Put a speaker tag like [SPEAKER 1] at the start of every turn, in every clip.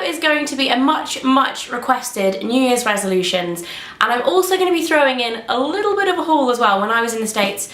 [SPEAKER 1] is going to be a much requested New Year's resolutions, and I'm also going to be throwing in a little bit of a haul as well. When I was in the States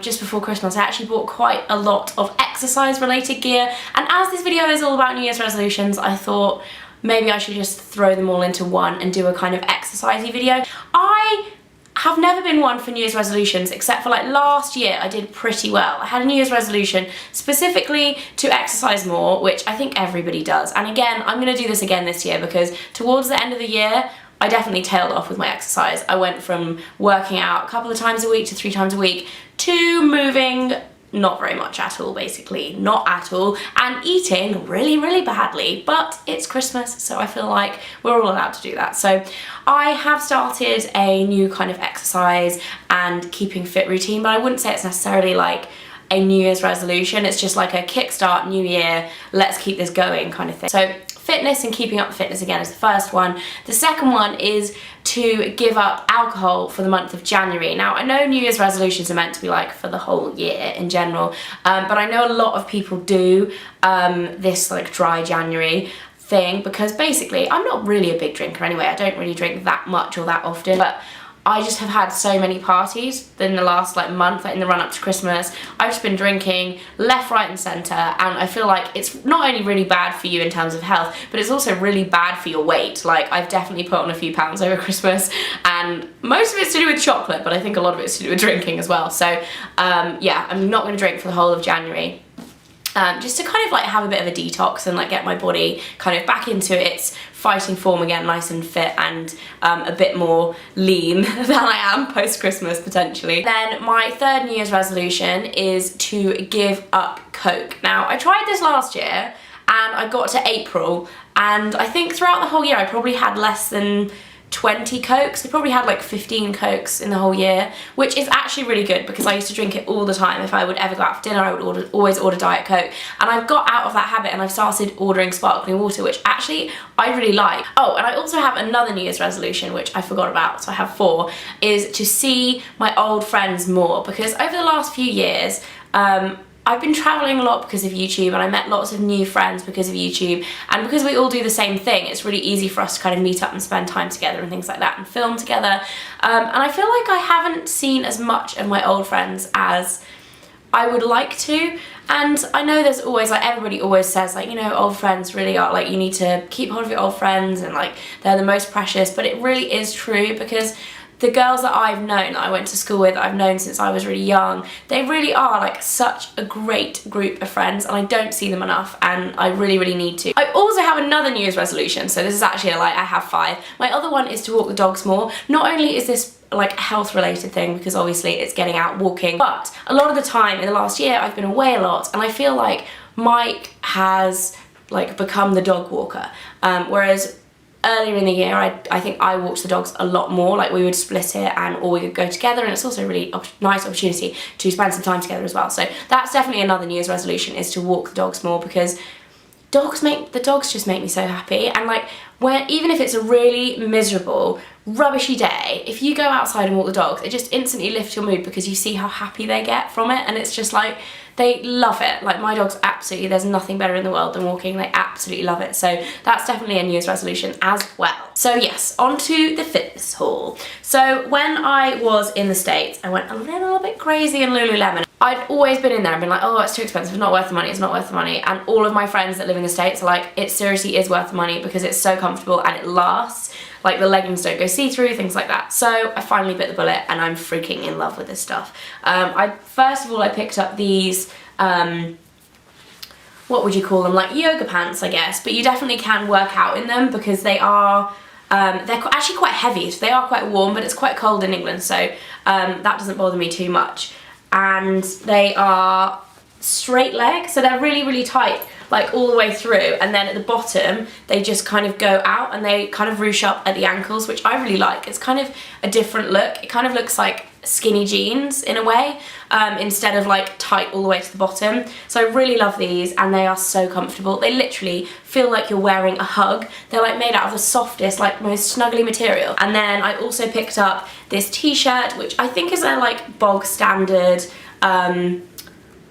[SPEAKER 1] just before Christmas, I actually bought quite a lot of exercise related gear, and as this video is all about New Year's resolutions, I thought maybe I should just throw them all into one and do a kind of exercisey video. I have never been one for New Year's resolutions, except for like last year I did pretty well. I had a New Year's resolution specifically to exercise more, which I think everybody does. And again, I'm going to do this again this year because towards the end of the year, I definitely tailed off with my exercise. I went from working out a couple of times a week to 3 times a week to moving not very much at all, basically, not at all, and eating really badly, but it's Christmas, so I feel like we're all allowed to do that. So I have started a new kind of exercise and keeping fit routine, but I wouldn't say it's necessarily like a New Year's resolution. It's just like a kickstart, new year, let's keep this going kind of thing. So fitness and keeping up the fitness again is the first one. The second one is to give up alcohol for the month of January. Now, I know New Year's resolutions are meant to be like for the whole year in general, but I know a lot of people do this like dry January thing because basically I'm not really a big drinker anyway. I don't really drink that much or that often, but I just have had so many parties in the last like month, like in the run up to Christmas. I've just been drinking left, right and centre, and I feel like it's not only really bad for you in terms of health, but it's also really bad for your weight. Like I've definitely put on a few pounds over Christmas, and most of it's to do with chocolate, but I think a lot of it's to do with drinking as well. So yeah, I'm not going to drink for the whole of January. Just to kind of like have a bit of a detox and like get my body kind of back into its fighting form again, nice and fit and a bit more lean than I am post-Christmas potentially. Then my third New Year's resolution is to give up Coke. Now I tried this last year and I got to April, and I think throughout the whole year I probably had less than 20 Cokes. I probably had like 15 Cokes in the whole year, which is actually really good because I used to drink it all the time. If I would ever go out for dinner, I would always order Diet Coke, and I've got out of that habit and I've started ordering sparkling water, which actually I really like. Oh, and I also have another New Year's resolution, which I forgot about, so I have 4, is to see my old friends more, because over the last few years, I've been travelling a lot because of YouTube, and I met lots of new friends because of YouTube, and because we all do the same thing, it's really easy for us to kind of meet up and spend time together and things like that and film together, and I feel like I haven't seen as much of my old friends as I would like to. And I know there's always, like, everybody always says, like, you know, old friends really are, like, you need to keep hold of your old friends and, like, they're the most precious, but it really is true, because the girls that I've known, that I went to school with, that I've known since I was really young, they really are like such a great group of friends, and I don't see them enough, and I really need to. I also have another New Year's resolution, so this is actually like I have 5. My other one is to walk the dogs more. Not only is this like a health related thing, because obviously it's getting out walking, but a lot of the time in the last year I've been away a lot, and I feel like Mike has like become the dog walker, whereas earlier in the year, I think I walked the dogs a lot more. Like we would split it, or we would go together, and it's also a really nice opportunity to spend some time together as well. So that's definitely another New Year's resolution, is to walk the dogs more, because the dogs just make me so happy. And like even if it's a really miserable, rubbishy day, if you go outside and walk the dogs, it just instantly lifts your mood, because you see how happy they get from it, and it's just like they love it. Like my dogs absolutely, there's nothing better in the world than walking. They absolutely love it. So that's definitely a New Year's resolution as well. So yes, on to the fitness haul. So when I was in the States, I went a little bit crazy in Lululemon. I'd always been in there and been like, oh, it's too expensive, it's not worth the money, it's not worth the money. And all of my friends that live in the States are like, it seriously is worth the money, because it's so comfortable and it lasts. Like the leggings don't go see-through, things like that. So I finally bit the bullet, and I'm freaking in love with this stuff. First of all, I picked up these, what would you call them? Like yoga pants, I guess. But you definitely can work out in them, because they are, they're actually quite heavy. So they are quite warm, but it's quite cold in England, so that doesn't bother me too much. And they are straight leg, so they're really tight, like all the way through, and then at the bottom they just kind of go out and they kind of ruche up at the ankles, which I really like. It's kind of a different look. It kind of looks like skinny jeans in a way, instead of like tight all the way to the bottom. So I really love these, and they are so comfortable. They literally feel like you're wearing a hug. They're like made out of the softest, like most snuggly material. And then I also picked up this t-shirt, which I think is their like bog standard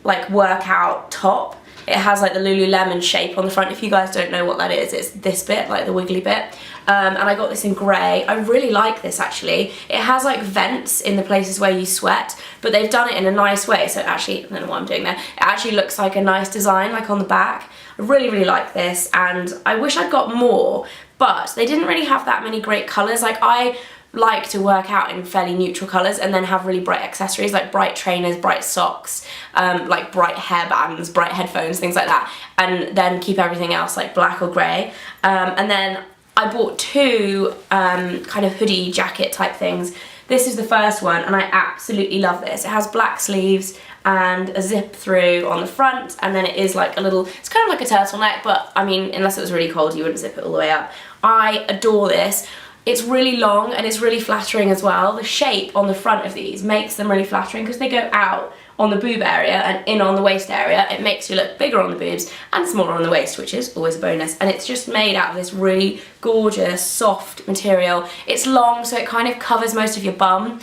[SPEAKER 1] like workout top. it has like the Lululemon shape on the front. If you guys don't know what that is, it's this bit, like the wiggly bit. And I got this in grey. I really like this actually. It has like vents in the places where you sweat, but they've done it in a nice way. So actually, I don't know what I'm doing there. It actually looks like a nice design, like on the back. I really, really like this, and I wish I'd got more, but they didn't really have that many great colours. Like, I like to work out in fairly neutral colours and then have really bright accessories, like bright trainers, bright socks, like bright hairbands, bright headphones, things like that, and then keep everything else like black or grey. And then I bought two kind of hoodie jacket type things. This is the first one, and I absolutely love this. It has black sleeves and a zip through on the front, and then it is like a little, it's kind of like a turtleneck, but I mean, unless it was really cold, you wouldn't zip it all the way up. I adore this. It's really long and it's really flattering as well. The shape on the front of these makes them really flattering because they go out on the boob area and in on the waist area. It makes you look bigger on the boobs and smaller on the waist, which is always a bonus. And it's just made out of this really gorgeous, soft material. It's long, so it kind of covers most of your bum,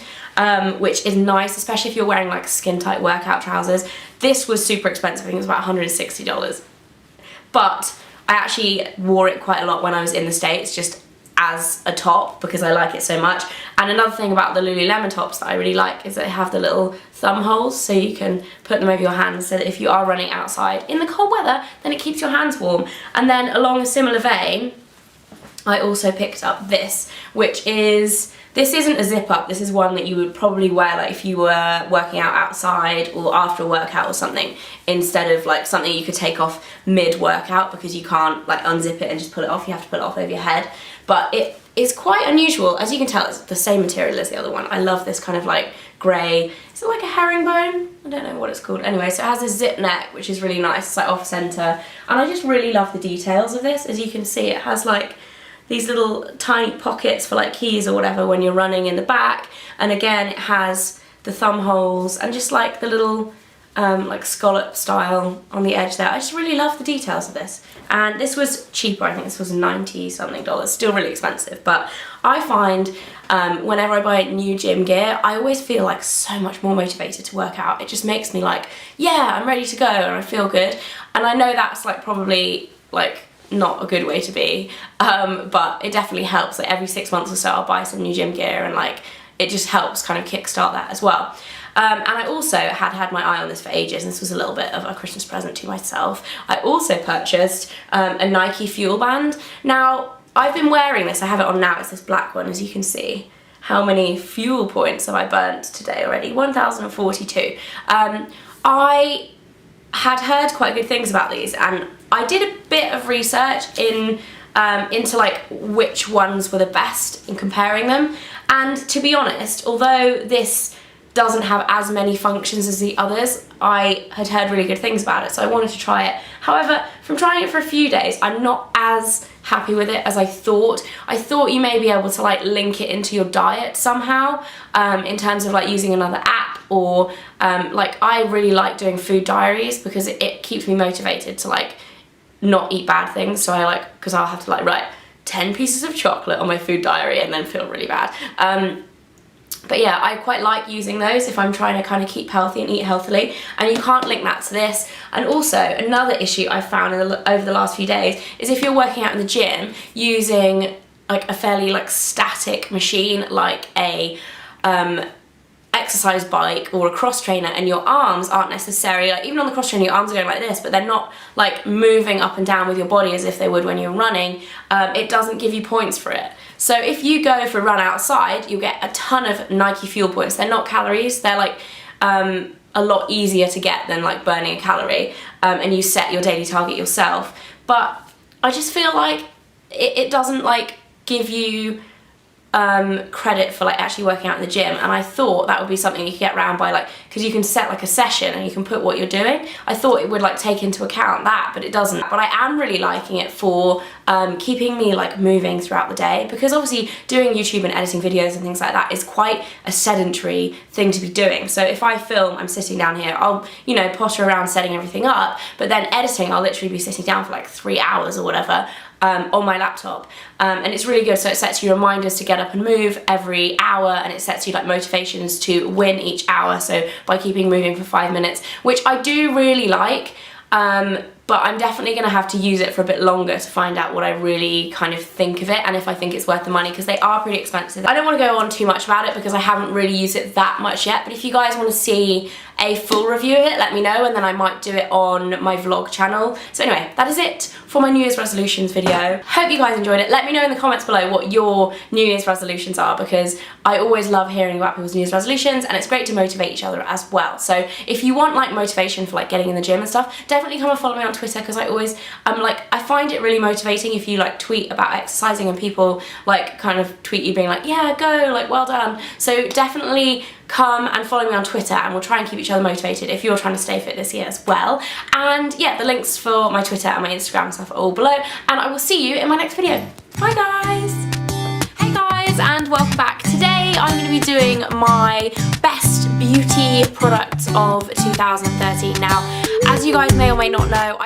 [SPEAKER 1] which is nice, especially if you're wearing like skin tight workout trousers. This was super expensive. I think it was about $160. But I actually wore it quite a lot when I was in the States, just as a top, because I like it so much. And another thing about the Lululemon tops that I really like is that they have the little thumb holes, so you can put them over your hands, so that if you are running outside in the cold weather, then it keeps your hands warm. And then along a similar vein, I also picked up this, which is, this isn't a zip up, this is one that you would probably wear like if you were working out outside or after a workout or something, instead of like something you could take off mid-workout, because you can't like unzip it and just pull it off, you have to put it off over your head. But it is quite unusual. As you can tell, it's the same material as the other one. I love this kind of like grey, is it like a herringbone? I don't know what it's called. Anyway, so it has a zip neck, which is really nice, it's like off center. And I just really love the details of this. As you can see, it has like these little tiny pockets for like keys or whatever when you're running in the back. And again, it has the thumb holes and just like the little like scallop style on the edge there. I just really love the details of this. And this was cheaper, I think this was $90 something, still really expensive. But I find whenever I buy new gym gear, I always feel like so much more motivated to work out. It just makes me like, yeah, I'm ready to go and I feel good. And I know that's like probably like not a good way to be, but it definitely helps. Like every 6 months or so I'll buy some new gym gear, and like it just helps kind of kickstart that as well. And I also had my eye on this for ages, and this was a little bit of a Christmas present to myself. I also purchased a Nike Fuel Band. Now, I've been wearing this, I have it on now, it's this black one, as you can see. How many fuel points have I burnt today already? 1,042. I had heard quite good things about these, and I did a bit of research into like which ones were the best in comparing them. And to be honest, although this doesn't have as many functions as the others, I had heard really good things about it, so I wanted to try it. However, from trying it for a few days, I'm not as happy with it as I thought. I thought you may be able to like link it into your diet somehow, in terms of like using another app, or like I really like doing food diaries because it keeps me motivated to like not eat bad things. So I like, because I'll have to like write 10 pieces of chocolate on my food diary and then feel really bad. But yeah, I quite like using those if I'm trying to kind of keep healthy and eat healthily, and you can't link that to this. And also, another issue I've found over the last few days is if you're working out in the gym using like a fairly like static machine, like a exercise bike or a cross trainer, and your arms aren't necessarily, like even on the cross trainer your arms are going like this, but they're not like moving up and down with your body as if they would when you're running, it doesn't give you points for it. So if you go for a run outside, you'll get a ton of Nike Fuel points. They're not calories, they're like a lot easier to get than like burning a calorie, and you set your daily target yourself. But I just feel like it doesn't like give you credit for like actually working out in the gym, and I thought that would be something you could get around by like, because you can set like a session and you can put what you're doing. I thought it would like take into account that, but it doesn't. But I am really liking it for keeping me like moving throughout the day, because obviously doing YouTube and editing videos and things like that is quite a sedentary thing to be doing. So if I film, I'm sitting down here, I'll, you know, potter around setting everything up, but then editing, I'll literally be sitting down for like 3 hours or whatever, on my laptop, and it's really good. So it sets you reminders to get up and move every hour, and it sets you like motivations to win each hour, so by keeping moving for 5 minutes, which I do really like. but I'm definitely going to have to use it for a bit longer to find out what I really kind of think of it and if I think it's worth the money, because they are pretty expensive. I don't want to go on too much about it because I haven't really used it that much yet, but if you guys want to see a full review of it, let me know, and then I might do it on my vlog channel. So anyway, that is it for my New Year's resolutions video. Hope you guys enjoyed it. Let me know in the comments below what your New Year's resolutions are, because I always love hearing about people's New Year's resolutions, and it's great to motivate each other as well. So if you want like motivation for like getting in the gym and stuff, definitely come and follow me on Twitter, because I find it really motivating if you like tweet about exercising and people like kind of tweet you being like, yeah, go, like well done. So definitely come and follow me on Twitter, and we'll try and keep each other motivated if you're trying to stay fit this year as well. And yeah, the links for my Twitter and my Instagram and stuff are all below, and I will see you in my next video. Bye guys! Hey guys, and welcome back. Today I'm going to be doing my best beauty products of 2013. Now, as you guys may or may not know,